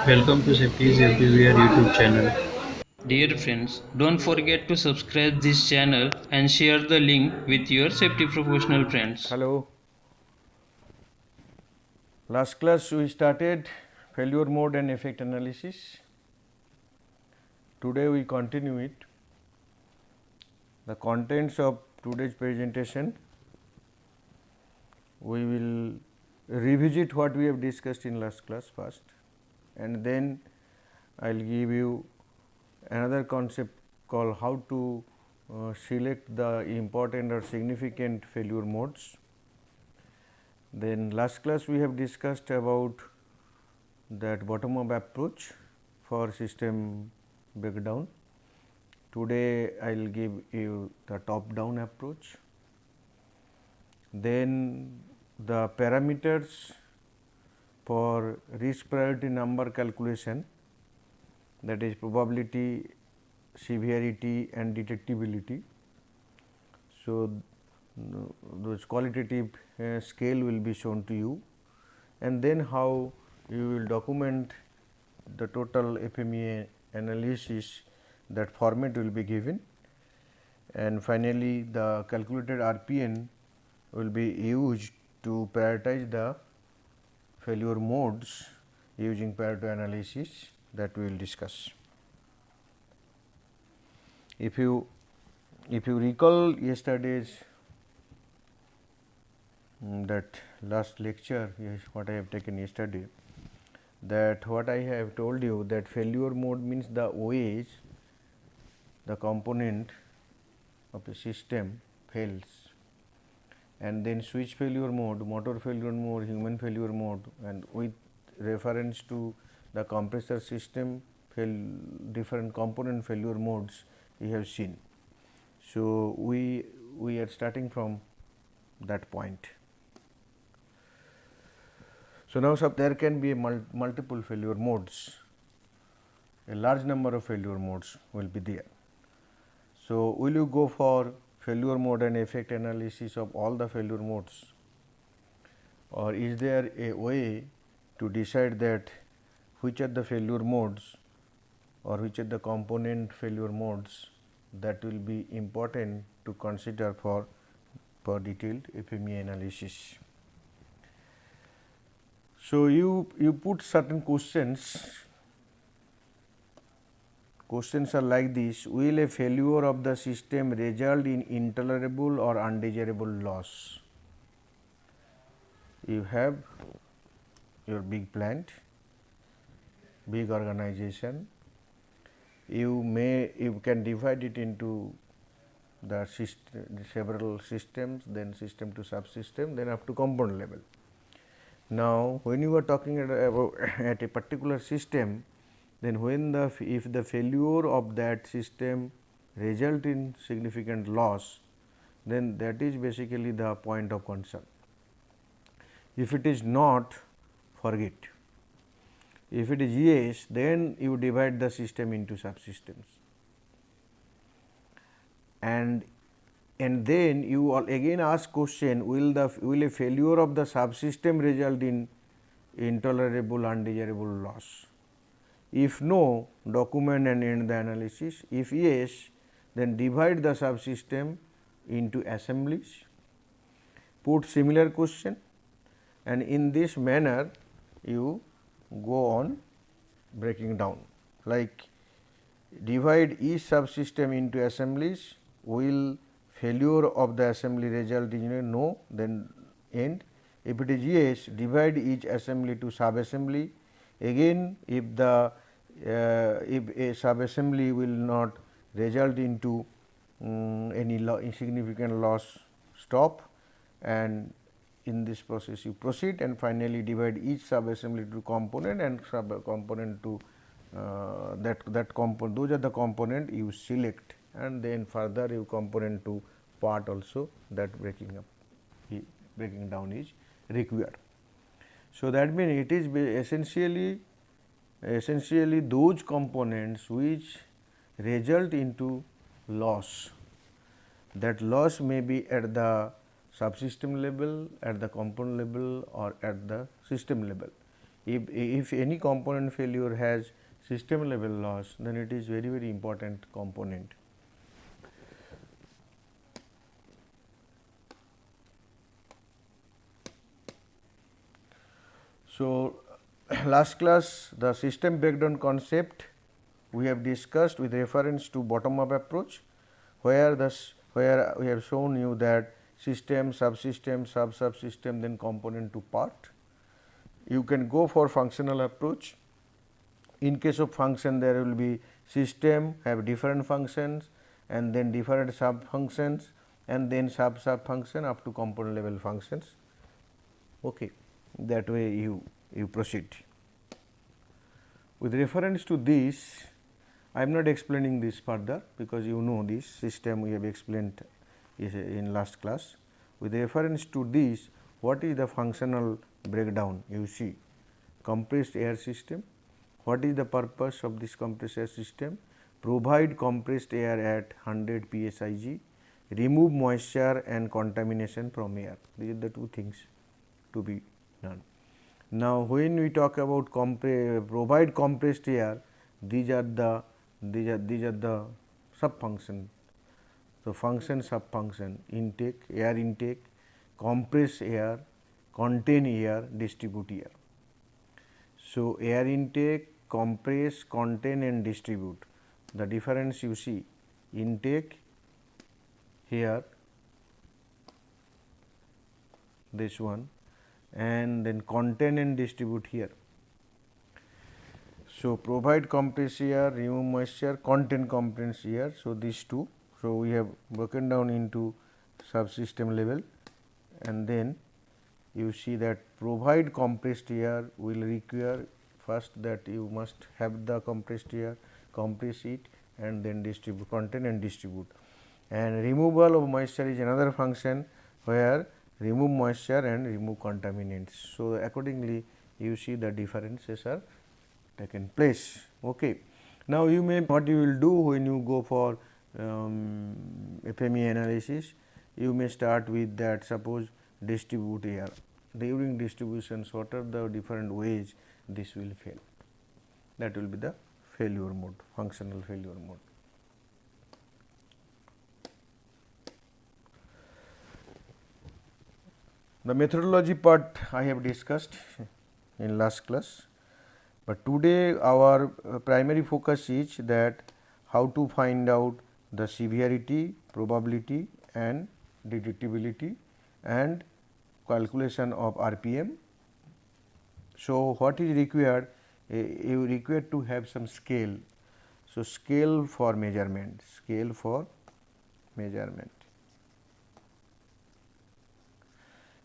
Welcome to Safety's Everywhere YouTube channel. Dear friends, don't forget to subscribe this channel and share the link with your safety professional friends. Hello. Last class we started failure mode and effect analysis. Today we continue it. The contents of today's presentation, we will revisit what we have discussed in last class first, and then I will give you another concept called how to select the important or significant failure modes. Then last class we have discussed about that bottom up approach for system breakdown. Today I will give you the top down approach. Then the parameters for risk priority number calculation, that is probability, severity and detectability. So, those qualitative scale will be shown to you, and then how you will document the total FMEA analysis, that format will be given, and finally the calculated RPN will be used to prioritize the failure modes using Pareto analysis, that we will discuss. If you recall yesterday's that last lecture, yes, what I have taken yesterday, that what I have told you, that failure mode means the ways the component of a system fails, and then switch failure mode, motor failure mode, human failure mode, and with reference to the compressor system different component failure modes we have seen. So, we are starting from that point. So, now there can be multiple failure modes, a large number of failure modes will be there. So, will you go for failure mode and effect analysis of all the failure modes, or is there a way to decide that which are the failure modes or which are the component failure modes that will be important to consider for detailed FMEA analysis? So, you put certain questions. Questions are like this: will a failure of the system result in intolerable or undesirable loss? You have your big plant, big organization. You can divide it into the several systems, then system to subsystem, then up to component level. Now, when you are talking about at a particular system, then when if the failure of that system result in significant loss, then that is basically the point of concern. If it is not, forget. If it is yes, then you divide the system into subsystems, and then you again ask question: will a failure of the subsystem result in intolerable, undesirable loss? If no, document and end the analysis. If yes, then divide the subsystem into assemblies, put similar question, and in this manner you go on breaking down, like divide each subsystem into assemblies. Will failure of the assembly result in a no, then end. If it is yes, divide each assembly to sub assembly. Again, if a sub assembly will not result into any insignificant loss, stop, and in this process you proceed, and finally divide each sub assembly to component and sub component to that component. Those are the component you select, and then further you component to part also, that breaking down is required. So, that means it is essentially those components which result into loss. That loss may be at the subsystem level, at the component level, or at the system level. If any component failure has system level loss, then it is very important component. So, last class the system breakdown concept we have discussed with reference to bottom up approach, where where we have shown you that system, subsystem, subsystem, then component to part. You can go for functional approach. In case of function, there will be system have different functions and then different sub functions and then sub function up to component level functions. Okay. That way you proceed. With reference to this, I am not explaining this further, because you know this system we have explained in last class. With reference to this, what is the functional breakdown? You see, compressed air system. What is the purpose of this compressed air system? Provide compressed air at 100 psig, remove moisture and contamination from air. These are the two things to be done. Now, when we talk about provide compressed air, these are the sub function. So, function sub function: intake, air intake, compress air, contain air, distribute air. So, air intake, compress, contain and distribute. The difference you see: intake here, this one, and then contain and distribute here. So, provide compress air, remove moisture, contain compress air. So, these two. So, we have broken down into subsystem level, and then you see that provide compressed air will require first that you must have the compressed air, compress it and then distribute, contain and distribute. And removal of moisture is another function where remove moisture and remove contaminants. So, accordingly you see the differences are taken place. Okay. Now, you may what you will do when you go for FME analysis, you may start with that, suppose distribute air. During distributions, what are the different ways this will fail? That will be the failure mode, functional failure mode. The methodology part I have discussed in last class, but today our primary focus is that how to find out the severity, probability and detectability and calculation of RPM. So, what is required? You require to have some scale. So, scale for measurement, scale for measurement.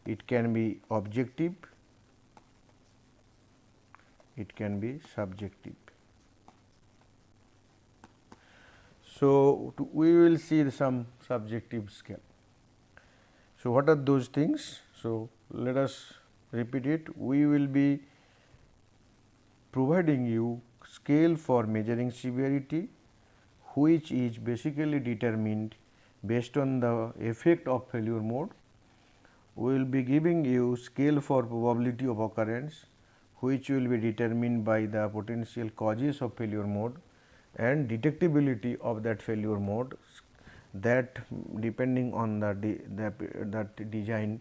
It can be objective, it can be subjective. So, we will see some subjective scale. So, what are those things? So, let us repeat it. We will be providing you scale for measuring severity, which is basically determined based on the effect of failure mode. We will be giving you scale for probability of occurrence, which will be determined by the potential causes of failure mode and detectability of that failure mode, that depending on the design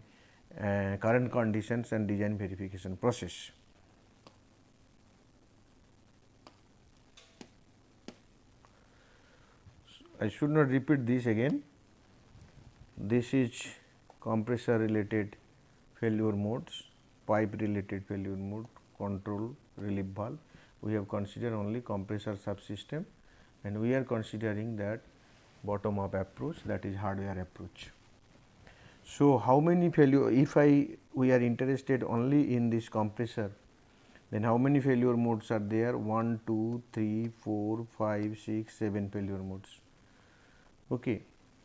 current conditions and design verification process. I should not repeat this again. This is compressor related failure modes, pipe related failure mode, control, relief valve. We have considered only compressor subsystem, and we are considering that bottom up approach, that is hardware approach. So, how many failure, if we are interested only in this compressor, then how many failure modes are there? 1, 2, 3, 4, 5, 6, 7 failure modes. Okay.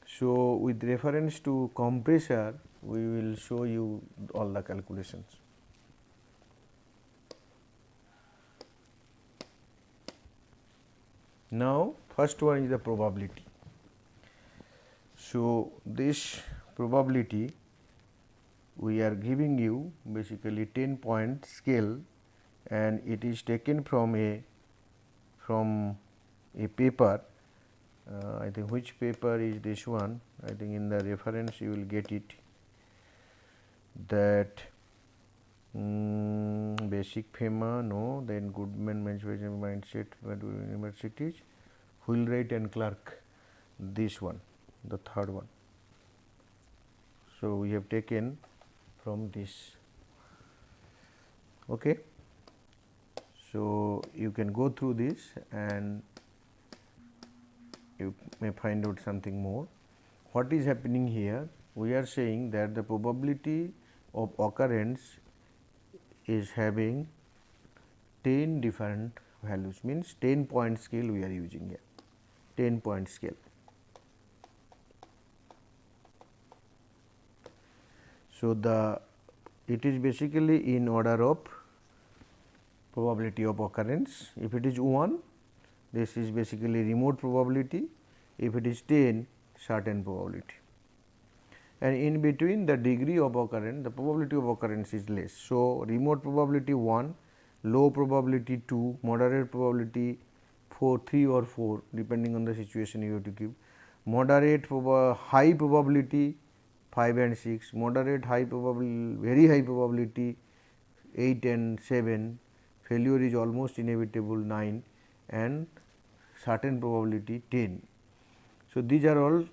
So, with reference to compressor, we will show you all the calculations. Now, first one is the probability. So, this probability we are giving you basically 10-point scale and it is taken from a paper. I think which paper is this one. I think in the reference you will get it, that basic FEMA, no, then Goodman Management Mindset Universities, Wheelwright and Clark, this one, the third one. So, we have taken from this. Okay. So, you can go through this and you may find out something more. What is happening here? We are saying that the probability of occurrence is having 10 different values, means 10-point scale we are using here, 10-point scale. So, it is basically in order of probability of occurrence. If it is 1, this is basically remote probability. If it is 10, certain probability, and in between the degree of occurrence, the probability of occurrence is less. So, remote probability 1, low probability 2, moderate probability 4, 3 or 4 depending on the situation you have to give, moderate high probability 5 and 6, moderate high probability, very high probability 8 and 7, failure is almost inevitable 9, and certain probability 10. So, these are all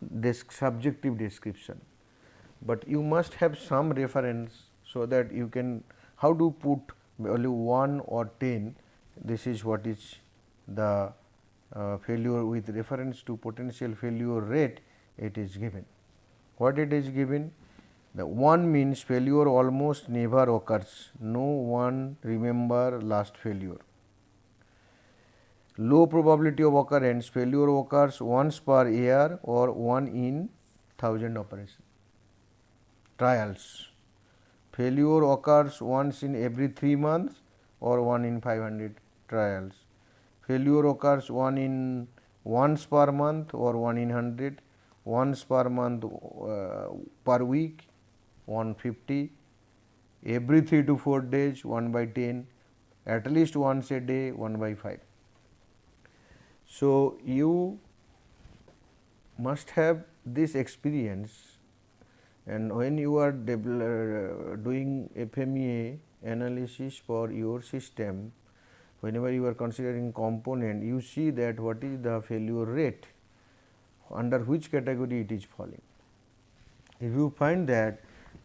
subjective description, but you must have some reference, so that you can how to put value 1 or 10. This is what is the failure with reference to potential failure rate, it is given. What it is given? The 1 means failure almost never occurs, no one remember last failure. Low probability of occurrence, failure occurs once per year or 1 in 1000 operations. Trials, failure occurs once in every 3 months or 1 in 500 trials. Failure occurs once per month or 1 in 100, once per month per week 150, every 3 to 4 days 1 by 10, at least once a day 1 by 5. So, you must have this experience, and when you are doing FMEA analysis for your system, whenever you are considering component, you see that what is the failure rate, under which category it is falling. If you find that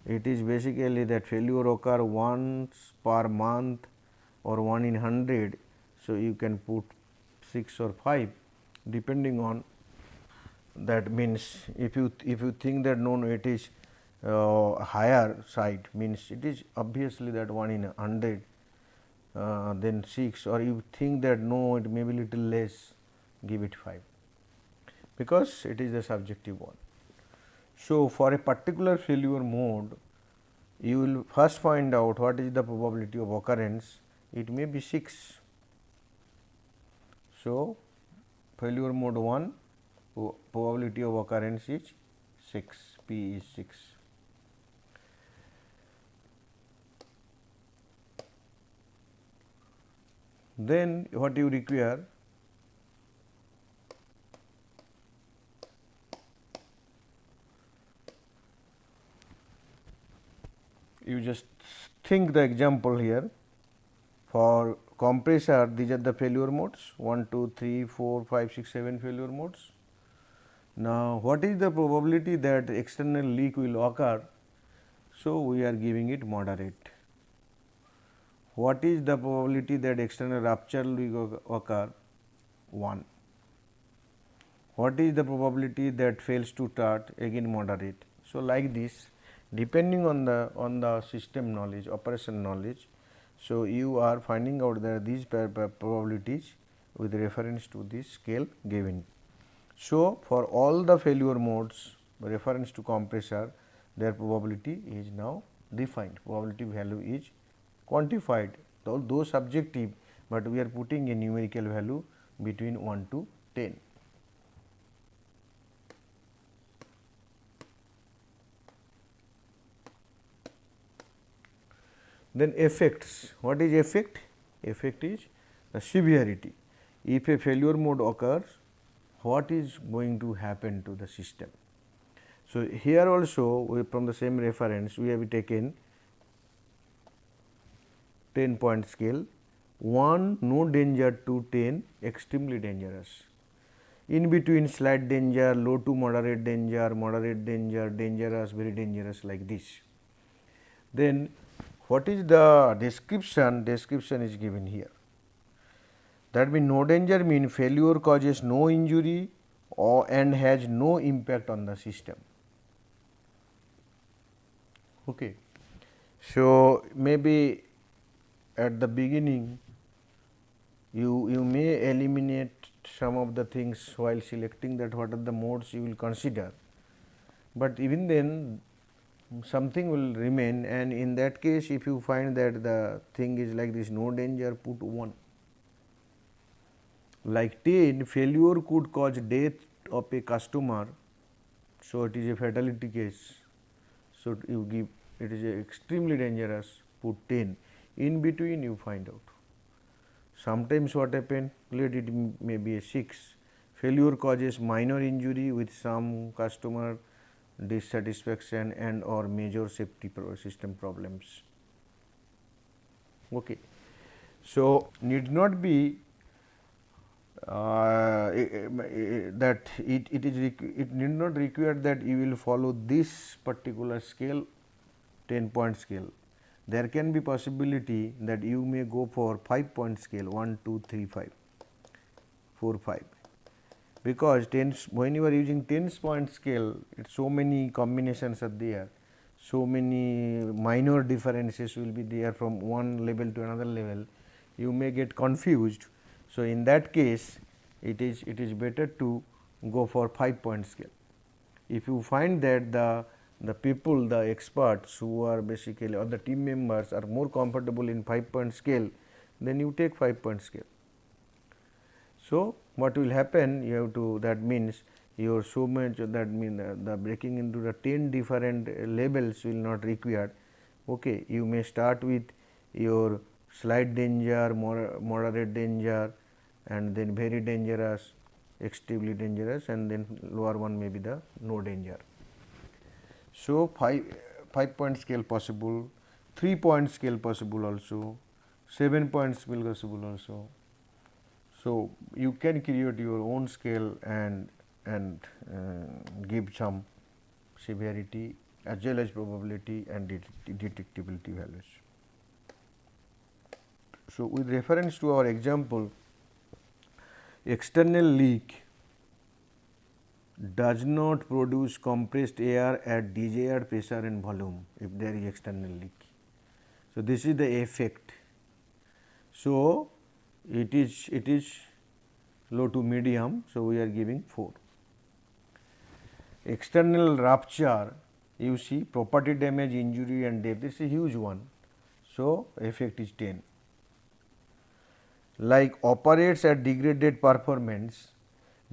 it is basically that failure occur once per month or 1 in 100, so you can put 6 or 5 depending on that. Means if you think that no, it is higher side, means it is obviously that 1 in 100, then 6, or you think that no, it may be little less, give it 5, because it is the subjective one. So, for a particular failure mode, you will first find out what is the probability of occurrence. It may be 6. So, failure mode 1, probability of occurrence is 6, P is 6. Then what you require? You just think the example here. For compressor, these are the failure modes 1, 2, 3, 4, 5, 6, 7 failure modes. Now, what is the probability that external leak will occur? So, we are giving it moderate. What is the probability that external rupture will occur? 1. What is the probability that fails to start? Again moderate. So, like this, depending on the system knowledge, operation knowledge. So, you are finding out that these probabilities with reference to this scale given. So, for all the failure modes reference to compressor, their probability is now defined, probability value is quantified, though subjective, but we are putting a numerical value between 1 to 10. Then effects. What is effect? Effect is the severity. If a failure mode occurs, what is going to happen to the system? So, here also from the same reference we have taken 10-point scale, 1 no danger to 10 extremely dangerous. In between slight danger, low to moderate danger, dangerous, very dangerous, like this. Then what is the description? Description is given here. That means no danger means failure causes no injury and has no impact on the system. Okay. So, maybe at the beginning you may eliminate some of the things while selecting that what are the modes you will consider, but even then something will remain, and in that case if you find that the thing is like this, no danger, put 1. Like 10, failure could cause death of a customer, so it is a fatality case. So, you give it is extremely dangerous, put 10. In between you find out. Sometimes what happen, let it may be a 6, failure causes minor injury with some customer dissatisfaction and or major safety system problems. Okay. So, need not be that it need not require that you will follow this particular scale, 10-point scale. There can be possibility that you may go for 5-point scale, 1, 2, 3, 5, 4, 5, because when you are using 10-point scale, it's so many combinations are there, so many minor differences will be there from one level to another level, you may get confused. So, in that case it is better to go for 5-point scale. If you find that the people, the experts who are basically or the team members are more comfortable in 5-point scale, then you take 5-point scale. So, what will happen, you have to, that means your so much, that mean the breaking into the 10 different levels will not required. Okay. You may start with your slight danger, moderate danger, and then very dangerous, extremely dangerous, and then lower one may be the no danger. So, 5-point scale possible, 3-point scale possible also, 7-point scale possible also. So, you can create your own scale and give some severity as well as probability and detectability values. So, with reference to our example, external leak does not produce compressed air at desired pressure and volume if there is external leak. So, this is the effect. So, it is low to medium. So, we are giving 4. External rupture, you see property damage, injury and death, this is a huge one. So, effect is 10. Like operates at degraded performance,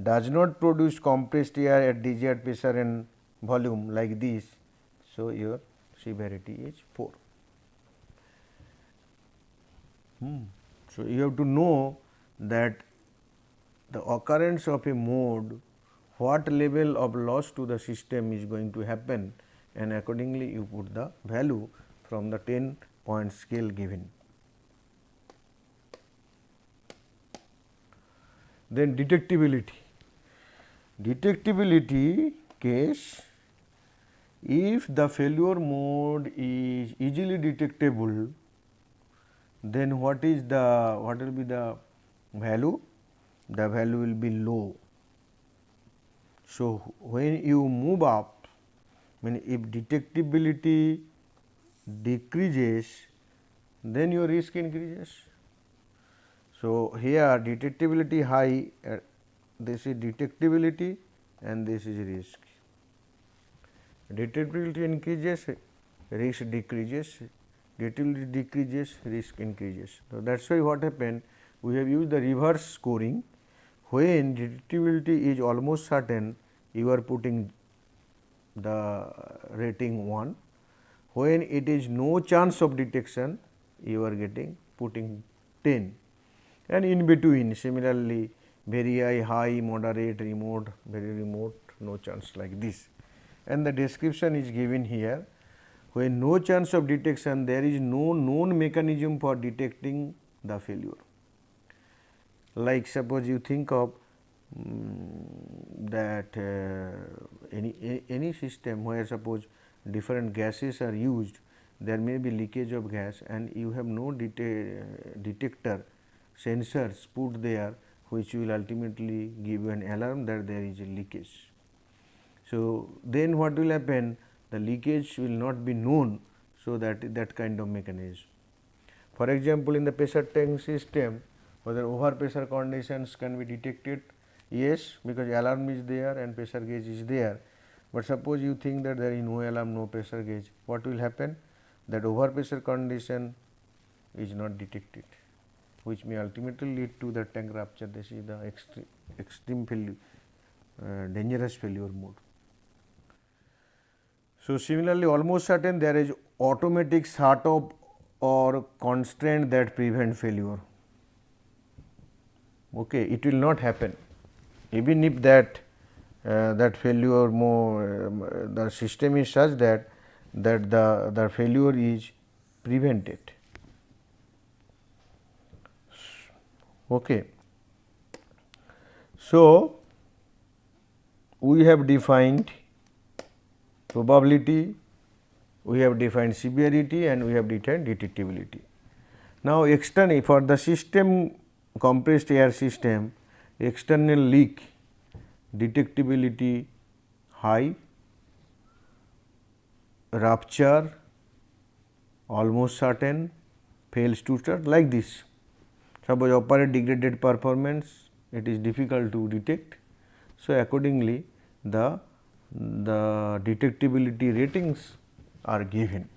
does not produce compressed air at desired pressure and volume like this. So, your severity is 4. So, you have to know that the occurrence of a mode, what level of loss to the system is going to happen, and accordingly you put the value from the 10-point scale given. Then detectability. Detectability case, if the failure mode is easily detectable, then what will be the value? The value will be low. So, when you move up, when if detectability decreases, then your risk increases. So, here detectability high, this is detectability and this is risk. Detectability increases, risk decreases, detectability decreases, risk increases. So, that is why what happened, we have used the reverse scoring. When detectability is almost certain, you are putting the rating 1. When it is no chance of detection, you are putting 10, and in between similarly very high, moderate, remote, very remote, no chance, like this. And the description is given here. When no chance of detection, there is no known mechanism for detecting the failure. Like suppose you think of that any system where suppose different gases are used, there may be leakage of gas and you have no detector sensors put there which will ultimately give you an alarm that there is a leakage. So, then what will happen? The leakage will not be known, so that kind of mechanism. For example, in the pressure tank system, whether overpressure conditions can be detected, yes, because alarm is there and pressure gauge is there. But suppose you think that there is no alarm, no pressure gauge, what will happen? That overpressure condition is not detected, which may ultimately lead to the tank rupture. This is the extreme failure, dangerous failure mode. So, similarly, almost certain there is automatic shut off or constraint that prevent failure. Okay, it will not happen even if that failure the system is such that the failure is prevented. Okay. So, we have defined probability, we have defined severity, and we have defined detectability. Now, externally for the system, compressed air system, external leak detectability high, rupture almost certain, fails to start, like this. Suppose operate degraded performance, it is difficult to detect. So, accordingly the detectability ratings are given.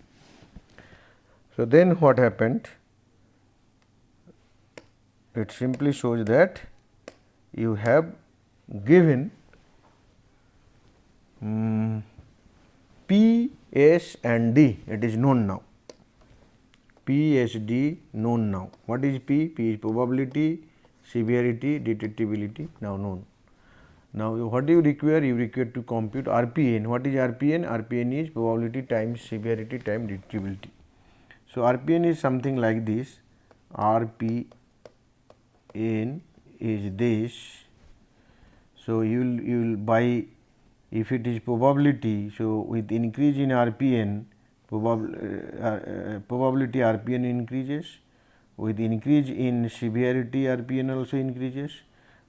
So, then what happened? It simply shows that you have given P, S and D, it is known now. P, S, D known now. What is P? P is probability, severity, detectability now known. Now, what do you require? You require to compute RPN. What is RPN? RPN is probability times severity times detectability. So, RPN is something like this. RPN is this. So, you will by, if it is probability, so with increase in RPN, probability RPN increases, with increase in severity RPN also increases,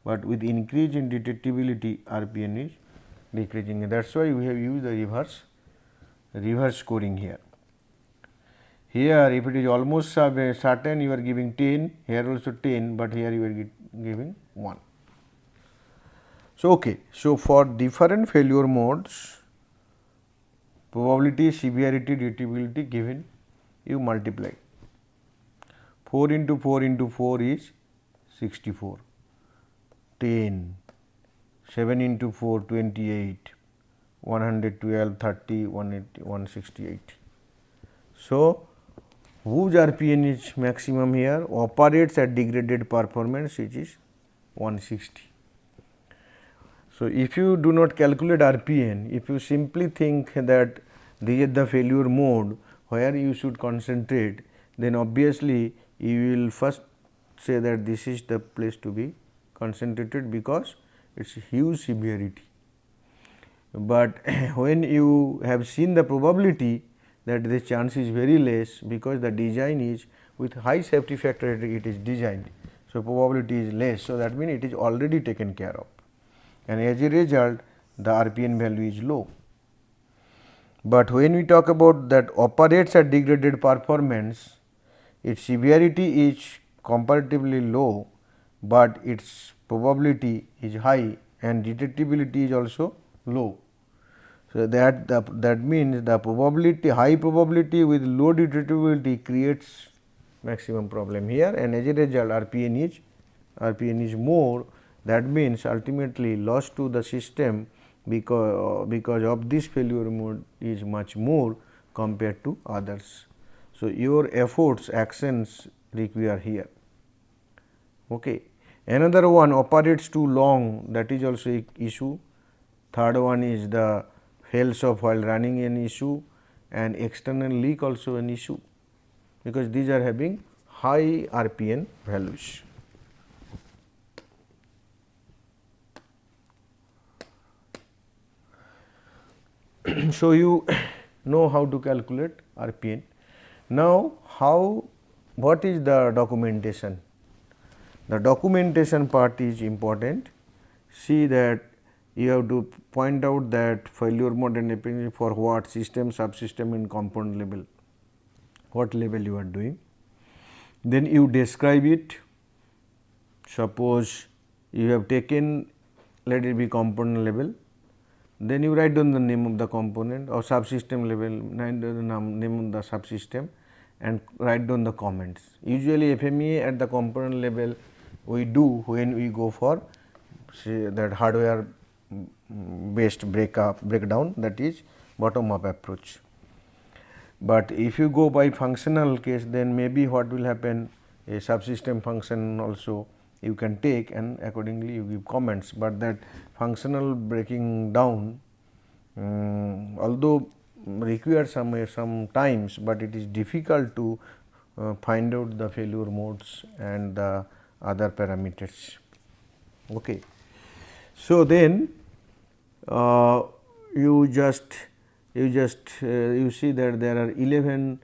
but with increase in detectability RPN is decreasing. That is why we have used the reverse scoring here. Here if it is almost certain, you are giving 10, here also 10, but here you are giving 1. So, okay. So, for different failure modes, probability, severity, detectability given, you multiply. 4 into 4 into 4 is 64, 10, 7 into 4 28, 112, 30, 180, 168. So, whose RPN is maximum here? Operates at degraded performance, which is 160. So, if you do not calculate RPN, if you simply think that this is the failure mode where you should concentrate, then obviously you will first say that this is the place to be concentrated because it is huge severity. But when you have seen the probability, that the chance is very less because the design is with high safety factor it is designed. So, probability is less. So, that means it is already taken care of, and as a result the RPN value is low. But when we talk about that operates at degraded performance, its severity is comparatively low, but its probability is high and detectability is also low. So, that means the probability, high probability with low detectability creates maximum problem here, and as a result RPN is more. That means ultimately loss to the system because of this failure mode is much more compared to others. So, your efforts, actions require here. Okay. Another one operates too long, that is also a issue. Third one is the fails off while running, an issue, and external leak also an issue, because these are having high RPN values. So, you know how to calculate RPN. Now, what is the documentation? The documentation part is important. See that you have to point out that failure mode and dependency for what system, subsystem and component level, what level you are doing. Then you describe it. Suppose you have taken, let it be component level, then you write down the name of the component, or subsystem level, write down the name of the subsystem and write down the comments. Usually FMEA at the component level we do when we go for say that hardware based breakdown, that is bottom up approach. But if you go by functional case, then maybe what will happen, a subsystem function also you can take and accordingly you give comments, but that functional breaking down although requires some times, but it is difficult to find out the failure modes and the other parameters. Okay. So, then you see that there are 11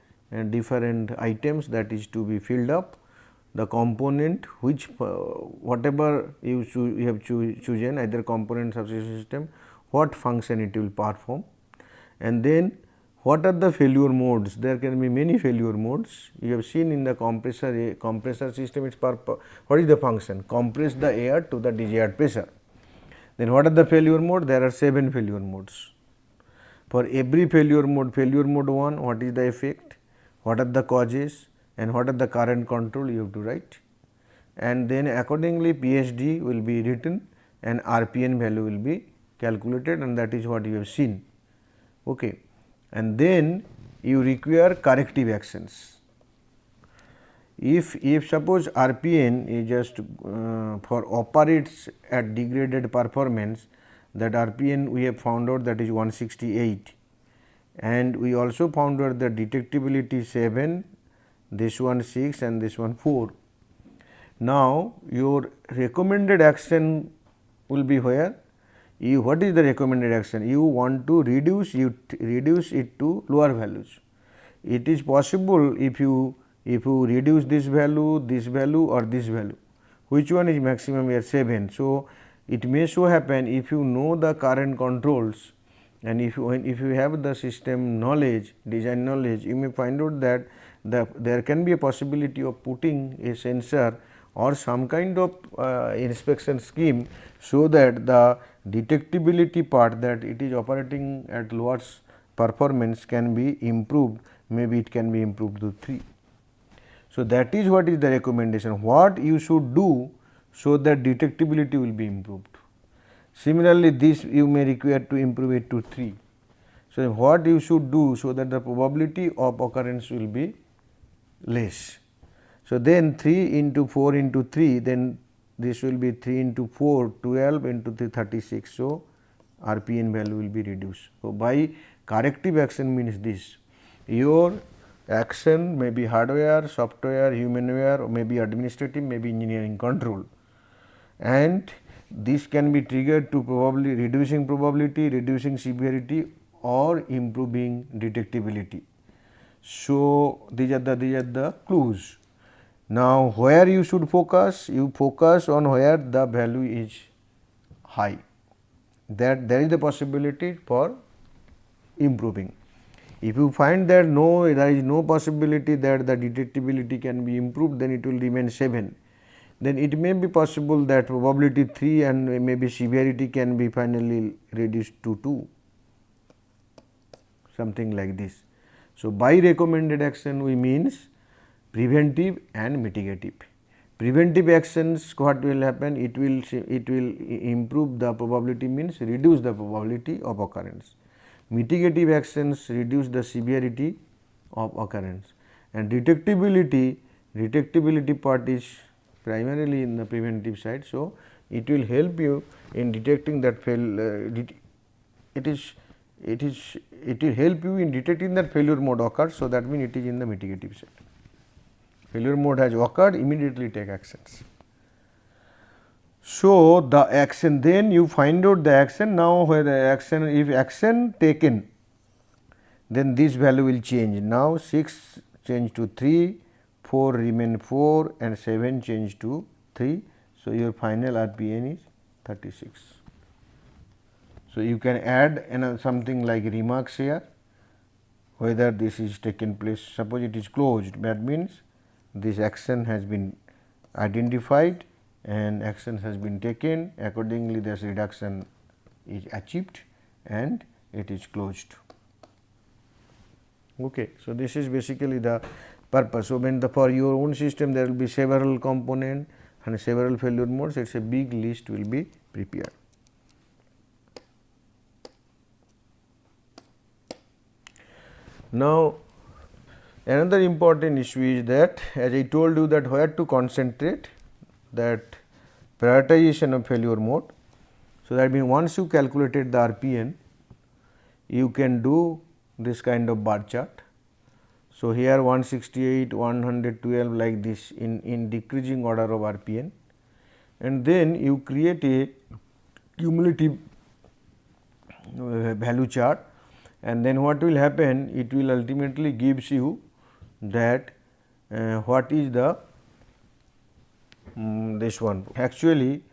different items that is to be filled up. The component which whatever you have chosen, either component, subsystem system, what function it will perform, and then what are the failure modes. There can be many failure modes. You have seen in the compressor system, its what is the function? Compress the air to the desired pressure. Then what are the failure mode? There are 7 failure modes. For every failure mode 1, what is the effect, what are the causes and what are the current control, you have to write, and then accordingly PSD will be written and RPN value will be calculated, and that is what you have seen. Okay. And then you require corrective actions. If suppose RPN is just for operates at degraded performance, that RPN we have found out that is 168, and we also found out the detectability 7, this one 6 and this one 4. Now, your recommended action will be where? What is the recommended action? You want to reduce it to lower values. It is possible if you reduce this value or this value. Which one is maximum here? 7. So, it may so happen, if you know the current controls and if you have the system knowledge, design knowledge, you may find out that there can be a possibility of putting a sensor or some kind of inspection scheme, so that the detectability part, that it is operating at lower performance, can be improved. Maybe it can be improved to 3. So, that is what is the recommendation, what you should do so that detectability will be improved. Similarly, this you may require to improve it to 3. So, what you should do so that the probability of occurrence will be less. So, then 3 into 4 into 3, then this will be 3 into 4, 12 into 3, 36. So, RPN value will be reduced. So, by corrective action means this, your action may be hardware, software, humanware, or may be administrative, may be engineering control, and this can be triggered to reducing probability, reducing severity or improving detectability. So, these are the clues. Now, where you should focus? You focus on where the value is high, that there is the possibility for improving. If you find that there is no possibility that the detectability can be improved, then it will remain 7. Then it may be possible that probability 3 and maybe severity can be finally reduced to 2, something like this. So, by recommended action we means preventive and mitigative. Preventive actions, what will happen? It will improve the probability, means reduce the probability of occurrence. Mitigative actions reduce the severity of occurrence, and detectability part is primarily in the preventive side. So, it will help you in detecting that it will help you in detecting that failure mode occurs. So, that means it is in the mitigative side. Failure mode has occurred, immediately take actions. So, the action, then you find out the action. Now, where the action, if action taken, then this value will change. Now, 6 change to 3, 4 remain 4 and 7 change to 3. So, your final RPN is 36. So, you can add something like remarks here, whether this is taken place. Suppose it is closed, that means this action has been identified and action has been taken, accordingly this reduction is achieved and it is closed. Okay. So, this is basically the purpose. So, when for your own system there will be several components and several failure modes, it is a big list will be prepared. Now, another important issue is that, as I told you, that where to concentrate, that prioritization of failure mode. So, that means once you calculated the RPN, you can do this kind of bar chart. So, here 168, 112 like this in decreasing order of RPN, and then you create a cumulative value chart, and then what will happen, it will ultimately gives you that what is the this one. Actually,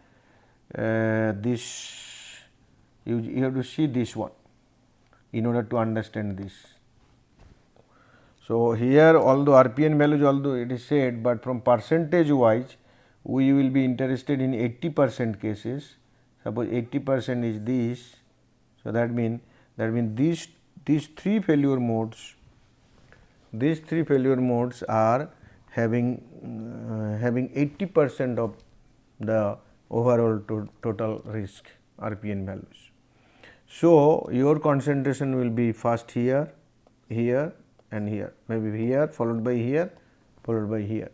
this you have to see this one in order to understand this. So, here although RPN values, although it is said, but from percentage wise we will be interested in 80% cases. Suppose 80% is this. So, that means these three failure modes, are having 80% of the overall total risk RPN values. So, your concentration will be first here, here and here, maybe here followed by here, followed by here.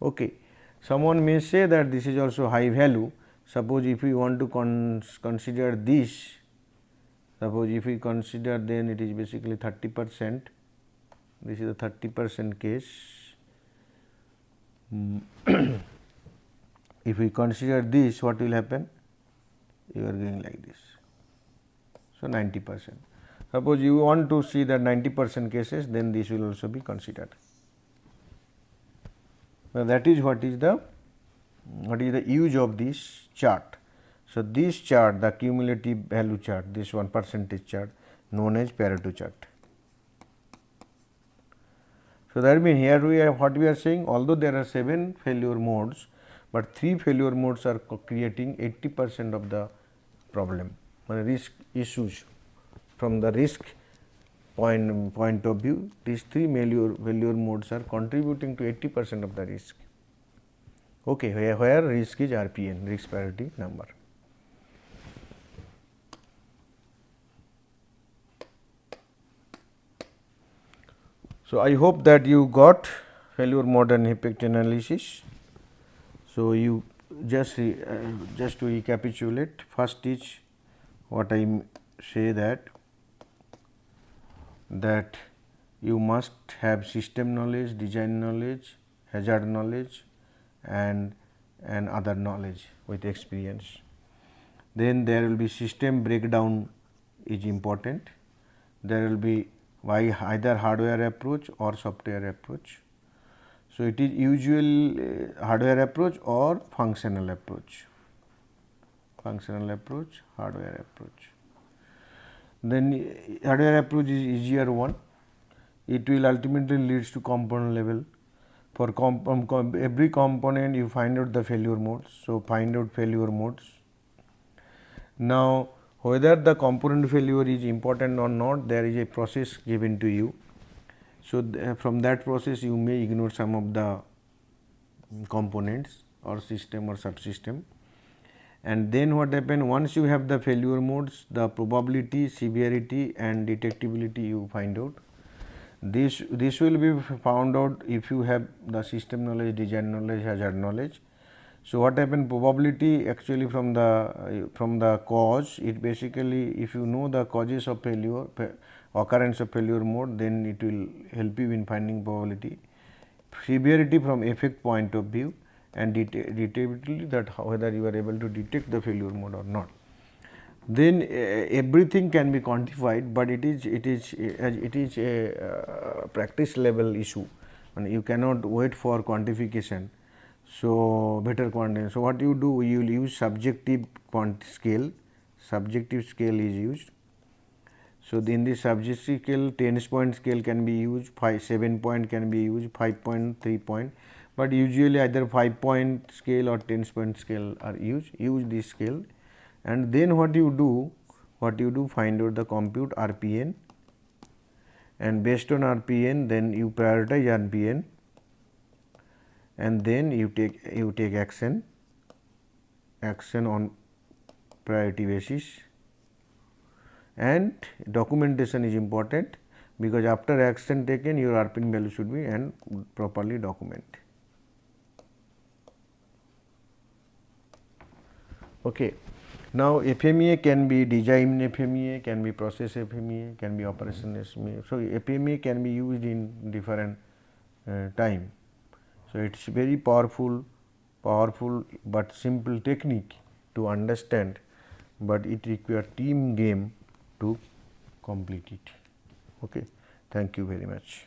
Okay. Someone may say that this is also high value. Suppose if we want to consider this, suppose if we consider, then it is basically 30%, this is a 30% case. If we consider this, what will happen? You are going like this. So, 90%. Suppose you want to see that 90% cases, then this will also be considered. Now, that is what is the use of this chart. So, this chart, the cumulative value chart, this one percentage chart known as Pareto chart. So, that means here we are what we are saying, although there are 7 failure modes, but 3 failure modes are creating 80% of the problem, risk issues. From the risk point of view, these 3 failure modes are contributing to 80% of the risk. Okay, where risk is RPN, risk priority number. So, I hope that you got failure mode and effect analysis. So, you just to recapitulate, first is what I say that you must have system knowledge, design knowledge, hazard knowledge and other knowledge with experience. Then there will be system breakdown is important. There will be either hardware approach or software approach. So, it is usual hardware approach or functional approach, hardware approach. Then hardware approach is easier one, it will ultimately leads to component level. For every component you find out the failure modes. So, find out failure modes. Now, whether the component failure is important or not, there is a process given to you. So, from that process you may ignore some of the components or system or subsystem, and then what happen, once you have the failure modes, the probability, severity and detectability you find out. This will be found out if you have the system knowledge, design knowledge, hazard knowledge. So, what happened, probability actually from the cause, it basically if you know the causes of failure, occurrence of failure mode, then it will help you in finding probability. Severity from effect point of view, and detectability, that whether you are able to detect the failure mode or not. Then everything can be quantified, but it is a practice level issue, and you cannot wait for quantification. So, better quantification. So, what you do, you will use subjective scale. Subjective scale is used. So, in this subjective scale, 10-point scale can be used, 7-point can be used, 5-point, 3-point, but usually either 5-point scale or 10-point scale are used. Use this scale, and then what you do, find out the compute RPN, and based on RPN, then you prioritize RPN, and then you take action on priority basis. And documentation is important, because after action taken, your RPN value should be and properly document. Okay. Now, FMEA can be design FMEA, can be process FMEA, can be operation FMEA. So, FMEA can be used in different time. So, it is very powerful but simple technique to understand, but it requires team game to complete it. Okay. Thank you very much.